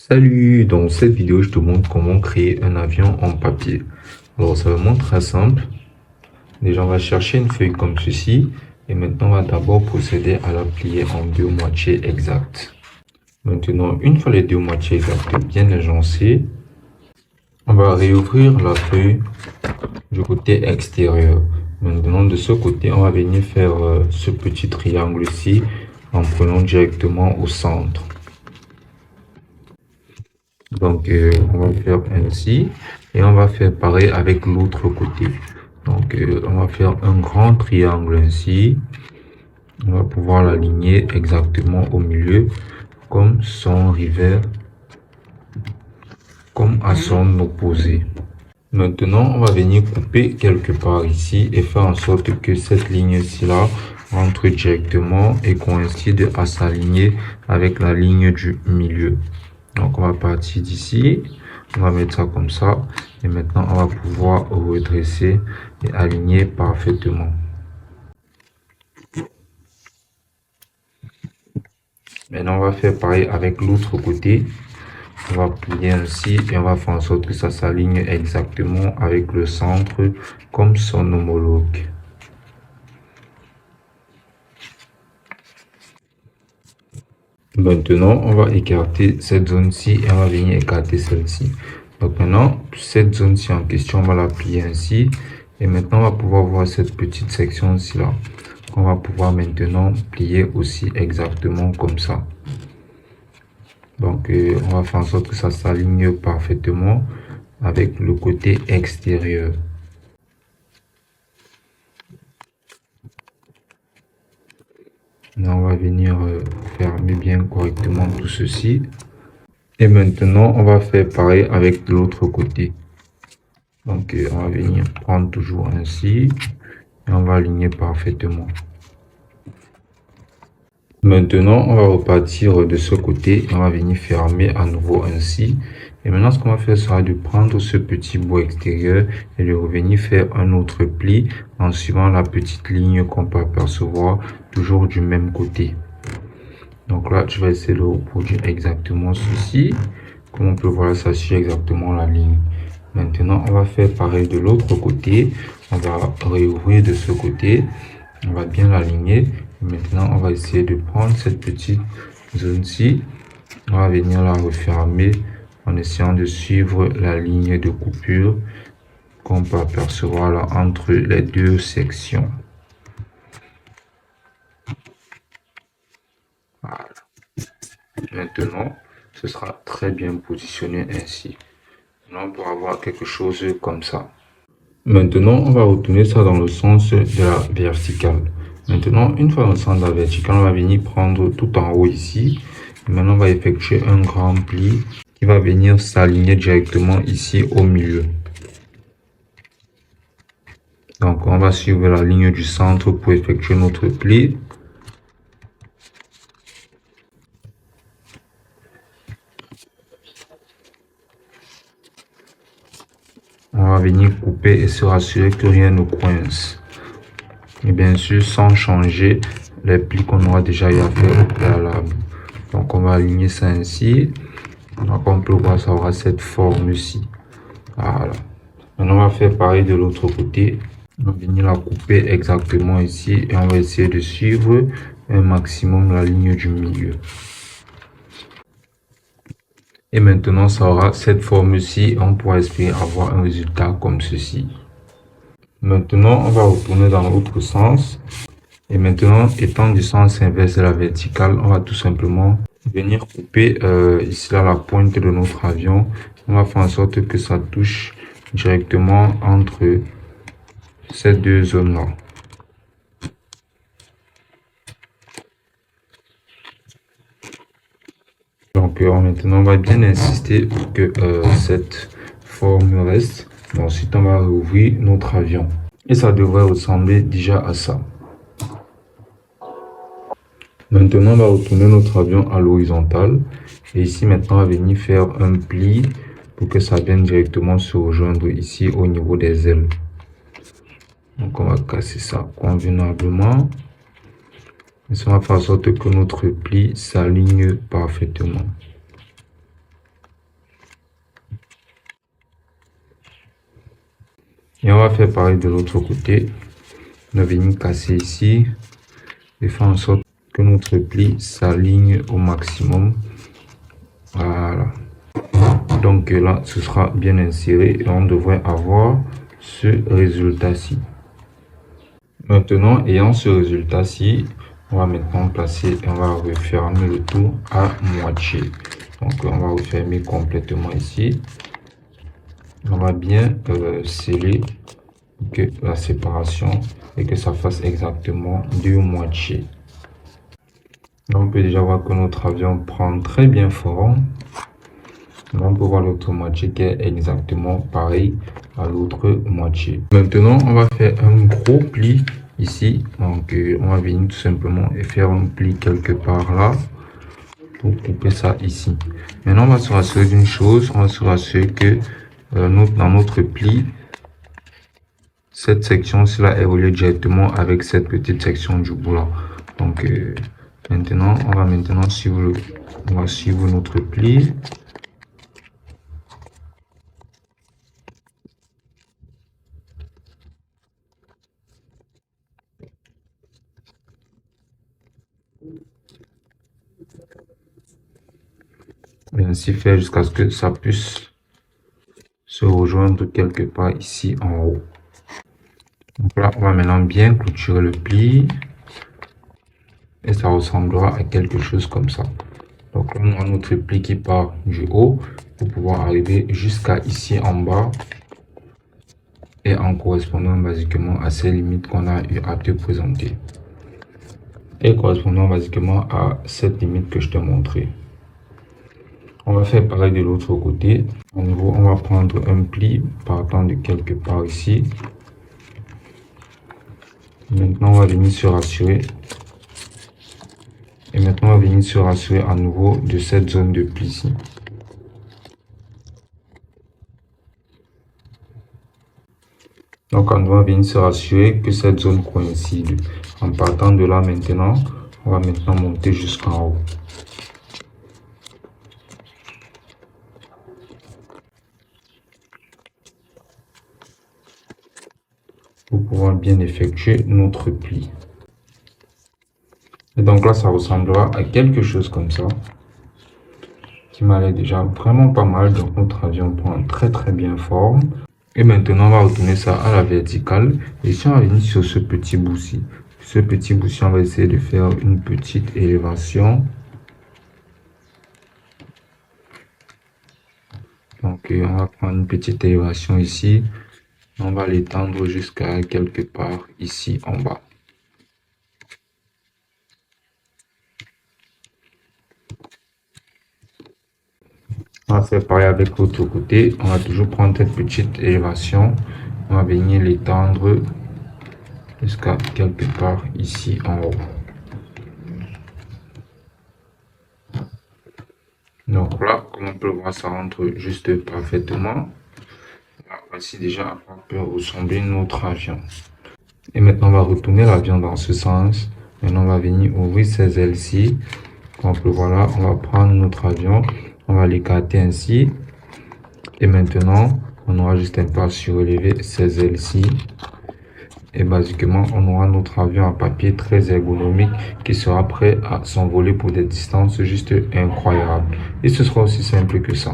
Salut, dans cette vidéo, je te montre comment créer un avion en papier. Alors, c'est vraiment très simple. Déjà, on va chercher une feuille comme ceci. Et maintenant, on va d'abord procéder à la plier en deux moitiés exactes. Maintenant, une fois les deux moitiés exactes bien agencées, on va réouvrir la feuille du côté extérieur. Maintenant, de ce côté, on va venir faire ce petit triangle ici en prenant directement au centre. Donc, on va faire ainsi et on va faire pareil avec l'autre côté. Donc, on va faire un grand triangle ainsi. On va pouvoir l'aligner exactement au milieu comme son revers, comme à son opposé. Maintenant, on va venir couper quelque part ici et faire en sorte que cette ligne-ci là rentre directement et coïncide à s'aligner avec la ligne du milieu. Donc, on va partir d'ici, on va mettre ça comme ça. Et maintenant, on va pouvoir redresser et aligner parfaitement. Maintenant, on va faire pareil avec l'autre côté. On va plier ainsi et on va faire en sorte que ça s'aligne exactement avec le centre comme son homologue. Maintenant, on va écarter cette zone-ci et on va venir écarter celle-ci. Donc maintenant, cette zone-ci en question, on va la plier ainsi. Et maintenant, on va pouvoir voir cette petite section-ci là. On va pouvoir maintenant plier aussi exactement comme ça. Donc, on va faire en sorte que ça s'aligne parfaitement avec le côté extérieur. Là, on va venir fermer bien correctement tout ceci. Et maintenant, on va faire pareil avec l'autre côté. Donc, on va venir prendre toujours ainsi et on va aligner parfaitement. Maintenant, on va repartir de ce côté et on va venir fermer à nouveau ainsi. Et maintenant, ce qu'on va faire sera de prendre ce petit bout extérieur et de revenir faire un autre pli en suivant la petite ligne qu'on peut apercevoir toujours du même côté. Donc là, je vais essayer de reproduire exactement ceci. Comme on peut voir, ça suit exactement la ligne. Maintenant, on va faire pareil de l'autre côté. On va réouvrir de ce côté. On va bien l'aligner. Maintenant, on va essayer de prendre cette petite zone-ci. On va venir la refermer en essayant de suivre la ligne de coupure qu'on peut apercevoir là entre les deux sections. Voilà. Maintenant, ce sera très bien positionné ainsi. Maintenant, on pourra avoir quelque chose comme ça. Maintenant, on va retourner ça dans le sens de la verticale. Maintenant, une fois dans le sens de la verticale, on va venir prendre tout en haut ici. Et maintenant, on va effectuer un grand pli qui va venir s'aligner directement ici au milieu. Donc, on va suivre la ligne du centre pour effectuer notre pli. On va venir couper et se rassurer que rien ne coince. Et bien sûr, sans changer les plis qu'on aura déjà eu à faire au préalable. Donc, on va aligner ça ainsi. Donc, on peut voir, ça aura cette forme-ci. Voilà. Maintenant, on va faire pareil de l'autre côté. On va venir la couper exactement ici et on va essayer de suivre un maximum la ligne du milieu. Et maintenant, ça aura cette forme-ci. On pourra espérer avoir un résultat comme ceci. Maintenant, on va retourner dans l'autre sens. Et maintenant, étant du sens inverse de la verticale, on va tout simplement venir couper ici là la pointe de notre avion. On va faire en sorte que ça touche directement entre ces deux zones là. Donc maintenant, on va bien insister pour que cette forme reste. Ensuite, on va rouvrir notre avion. Et ça devrait ressembler déjà à ça. Maintenant, on va retourner notre avion à l'horizontale. Et ici, maintenant, on va venir faire un pli pour que ça vienne directement se rejoindre ici au niveau des ailes. Donc, on va casser ça convenablement. Et ça va faire en sorte que notre pli s'aligne parfaitement. Et on va faire pareil de l'autre côté. On va venir casser ici et faire en sorte que notre pli s'aligne au maximum. Voilà. Donc là, ce sera bien inséré et on devrait avoir ce résultat-ci. Maintenant, ayant ce résultat-ci, on va maintenant placer et on va refermer le tout à moitié. Donc on va refermer complètement ici. On va bien sceller que la séparation et que ça fasse exactement deux moitiés. Donc, on peut déjà voir que notre avion prend très bien forme. On peut voir l'autre moitié qui est exactement pareil à l'autre moitié. Maintenant, on va faire un gros pli ici. Donc, on va venir tout simplement et faire un pli quelque part là pour couper ça ici. Maintenant, on va se rassurer d'une chose. On va se rassurer que dans notre pli, cette section-ci-là est reliée directement avec cette petite section du bout là. Donc, maintenant, on va maintenant suivre, on va suivre notre pli. Et ainsi faire jusqu'à ce que ça puisse se rejoindre quelque part ici en haut. Donc là, on va maintenant bien clôturer le pli et ça ressemblera à quelque chose comme ça. Donc là, on a notre pli qui part du haut pour pouvoir arriver jusqu'à ici en bas et en correspondant basiquement à ces limites qu'on a eu à te présenter. Et correspondant basiquement à cette limite que je t'ai montré. On va faire pareil de l'autre côté. À nouveau, on va prendre un pli partant de quelque part ici. Maintenant, on va venir se rassurer. Et maintenant, on va venir se rassurer à nouveau de cette zone de pli ici. Donc, on va venir se rassurer que cette zone coïncide. En partant de là maintenant, on va maintenant monter jusqu'en haut. Pour pouvoir bien effectuer notre pli. Et donc là, ça ressemblera à quelque chose comme ça, qui m'allait déjà vraiment pas mal. Donc notre avion prend très bien forme. Et maintenant, on va retourner ça à la verticale. Et si on va venir sur ce petit bout-ci, on va essayer de faire une petite élévation. Donc on va prendre une petite élévation ici. On va l'étendre jusqu'à quelque part ici en bas. On va faire pareil avec l'autre côté. On va toujours prendre cette petite élévation. On va venir l'étendre jusqu'à quelque part ici en haut. Donc là, comme on peut le voir, ça rentre juste parfaitement. Là, voici déjà à quoi peut ressembler notre avion. Et maintenant, on va retourner l'avion dans ce sens. Maintenant, on va venir ouvrir ces ailes-ci. Comme on peut voir là, on va prendre notre avion. On va l'écarter ainsi. Et maintenant, on aura juste un peu à surélever ces ailes-ci. Et basiquement, on aura notre avion à papier très ergonomique qui sera prêt à s'envoler pour des distances juste incroyables. Et ce sera aussi simple que ça.